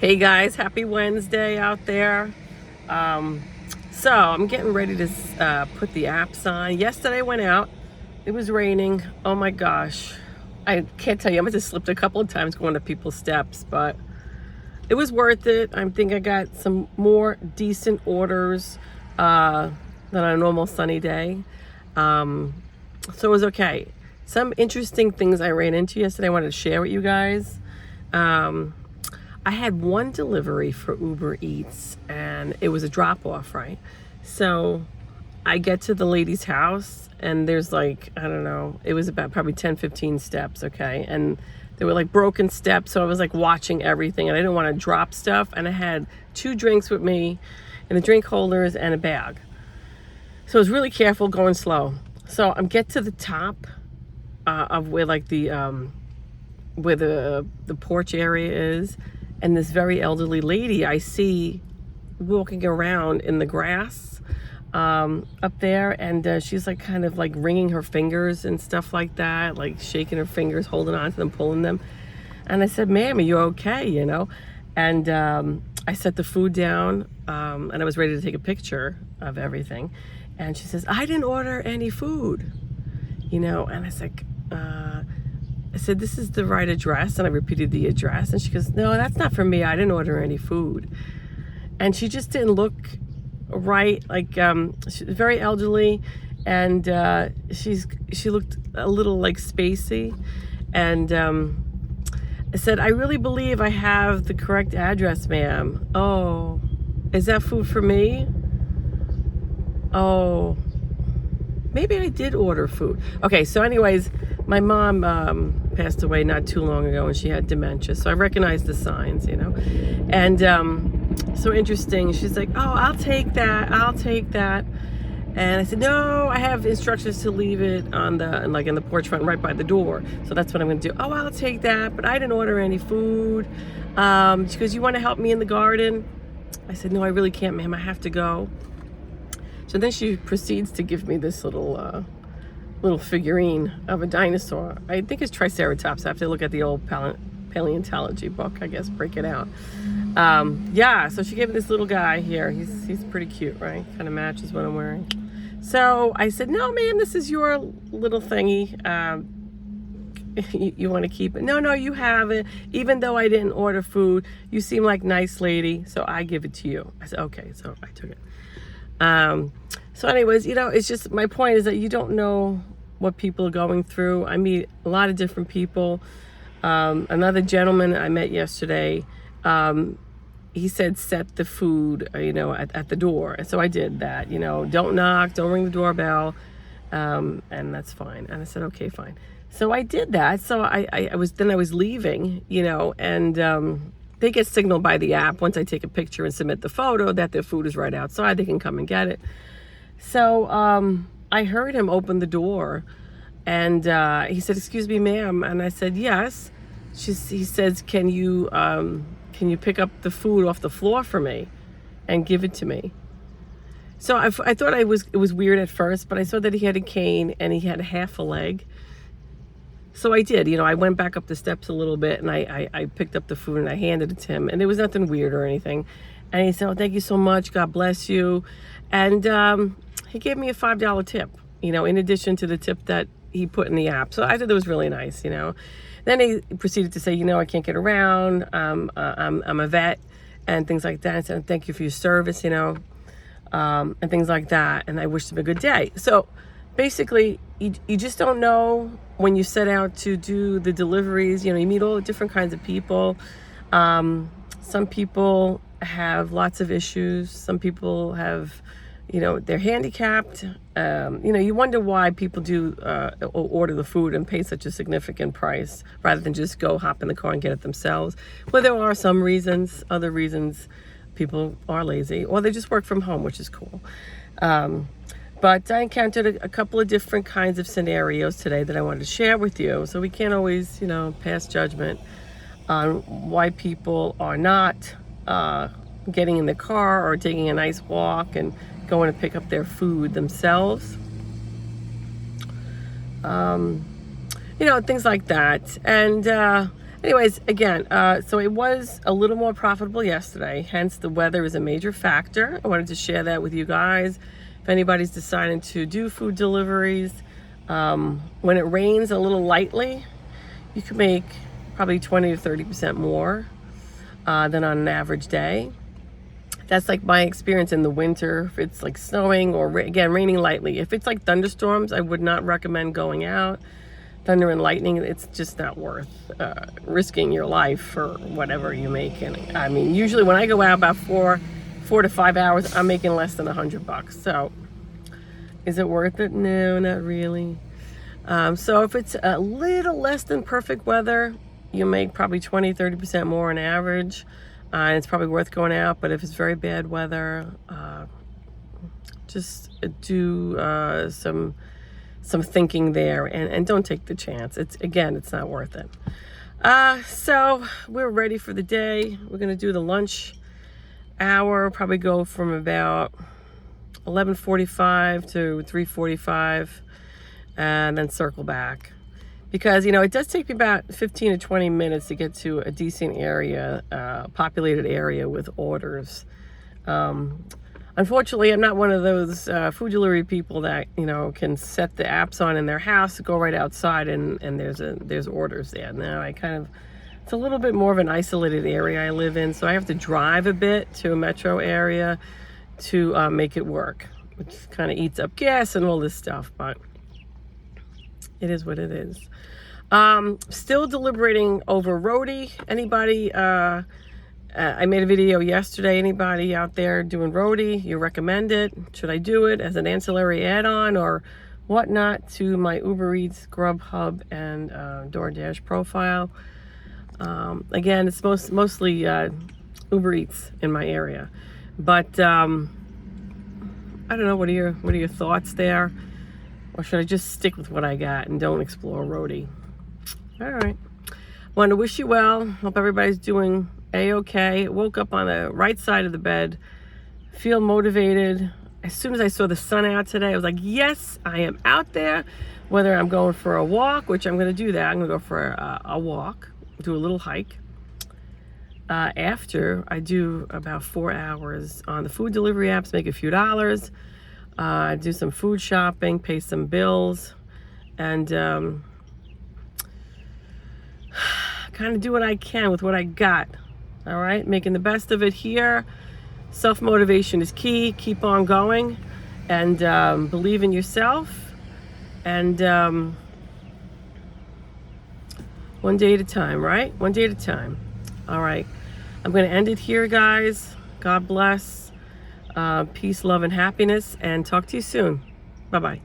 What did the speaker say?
Hey guys, happy Wednesday out there. So I'm getting ready to put the apps on. Yesterday I went out. It was raining. Oh my gosh. I can't tell you. I must have slipped a couple of times going to people's steps, but it was worth it. I think I got some more decent orders than on a normal sunny day. So it was okay. Some interesting things I ran into yesterday I wanted to share with you guys. I had one delivery for Uber Eats and it was a drop off, right? So I get to the lady's house and there's like, I don't know, it was about probably 10, 15 steps, okay? And they were like broken steps, so I was like watching everything and I didn't want to drop stuff. And I had 2 drinks with me and the drink holders and a bag. So I was really careful going slow. So I'm get to the top of where like where the porch area is, and this very elderly lady I see walking around in the grass up there, and she's like kind of like wringing her fingers and stuff like that, like shaking her fingers, holding on to them, pulling them. And I said, "Ma'am, are you okay?" You know, and I set the food down and I was ready to take a picture of everything, and she says, "I didn't order any food," you know. And I said, I said, "This is the right address," and I repeated the address, and she goes, "No, that's not for me. I didn't order any food." And she just didn't look right. Like she's very elderly, and she looked a little like spacey. And I said, "I really believe I have the correct address, ma'am." "Oh, is that food for me?" "Oh, maybe I did order food." Okay, so anyways, my mom passed away not too long ago and she had dementia, so I recognized the signs, you know. And so interesting, she's like, "Oh, I'll take that. And I said, "No, I have instructions to leave it on in the porch front right by the door, so that's what I'm gonna do." "Oh, I'll take that, but I didn't order any food." She goes, "You want to help me in the garden?" I said, "No, I really can't, ma'am. I have to go." So then she proceeds to give me this little figurine of a dinosaur. I think it's Triceratops. I have to look at the old paleontology book, I guess, break it out. Yeah, so she gave me this little guy here. He's pretty cute, right? Kind of matches what I'm wearing. So I said, "No, ma'am, this is your little thingy. You want to keep it?" No, you have it. Even though I didn't order food, you seem like a nice lady, so I give it to you." I said, "Okay," so I took it. So anyways, you know, it's just, my point is that you don't know what people are going through. I meet a lot of different people. Another gentleman I met yesterday, he said, "Set the food, you know, at the door." And so I did that, you know, don't knock, don't ring the doorbell. And that's fine. And I said, "Okay, fine." So I did that. So I was leaving, you know, and, they get signaled by the app once I take a picture and submit the photo that their food is right outside. They can come and get it. So I heard him open the door, and he said, "Excuse me, ma'am." And I said, "Yes." He says, can you pick up the food off the floor for me and give it to me?" So I thought it was weird at first, but I saw that he had a cane and he had half a leg. So I did, you know, I went back up the steps a little bit and I picked up the food and I handed it to him, and there was nothing weird or anything. And he said, "Oh, thank you so much. God bless you." And he gave me a $5 tip, you know, in addition to the tip that he put in the app. So I thought that was really nice, you know. Then he proceeded to say, "You know, I can't get around. I'm a vet," and things like that. I said, "Thank you for your service," you know, and things like that. And I wished him a good day. So basically, you just don't know when you set out to do the deliveries. You know, you meet all the different kinds of people. Some people have lots of issues. Some people have, you know, they're handicapped. You know, you wonder why people do order the food and pay such a significant price rather than just go hop in the car and get it themselves. Well, there are some reasons. Other reasons, people are lazy or they just work from home, which is cool. But I encountered a couple of different kinds of scenarios today that I wanted to share with you. So we can't always, you know, pass judgment on why people are not getting in the car or taking a nice walk and going to pick up their food themselves. You know, things like that. And Anyways, again, so it was a little more profitable yesterday, hence the weather is a major factor. I wanted to share that with you guys. If anybody's deciding to do food deliveries, when it rains a little lightly, you can make probably 20 to 30% more than on an average day. That's like my experience in the winter. If it's like snowing or again, raining lightly. If it's like thunderstorms, I would not recommend going out. Thunder and lightning, it's just not worth risking your life for whatever you make. And I mean, usually when I go out about 4 to 5 hours, I'm making less than $100. So is it worth it? No, not really. So if it's a little less than perfect weather, you make probably 20-30% more on average. And it's probably worth going out. But if it's very bad weather, just do some thinking there, and don't take the chance. It's not worth it. So we're ready for the day. We're gonna do the lunch hour, probably go from about 11:45 to 3:45, and then circle back. Because, it does take me about 15 to 20 minutes to get to a decent area, populated area with orders. Unfortunately, I'm not one of those food delivery people that, can set the apps on in their house, go right outside, and there's orders there. Now, it's a little bit more of an isolated area I live in, so I have to drive a bit to a metro area to make it work, which kind of eats up gas and all this stuff, but it is what it is. Still deliberating over roadie. Anybody... I made a video yesterday. Anybody out there doing roadie, you recommend it? Should I do it as an ancillary add-on or whatnot to my Uber Eats, Grubhub, and DoorDash profile? Again, it's mostly Uber Eats in my area, but I don't know. What are your thoughts there? Or should I just stick with what I got and don't explore roadie? All right. Want to wish you well. Hope everybody's doing A-okay. Woke up on the right side of the bed. Feel motivated. As soon as I saw the sun out today, I was like, yes, I am out there. Whether I'm going for a walk, which I'm going to do that. I'm going to go for a walk, do a little hike. After I do about 4 hours on the food delivery apps, make a few dollars, do some food shopping, pay some bills, and kind of do what I can with what I got. All right, making the best of it here. Self-motivation is key. Keep on going, and believe in yourself, and one day at a time, right? One day at a time. All right, I'm going to end it here, guys. God bless. Peace, love, and happiness, and talk to you soon. Bye-bye.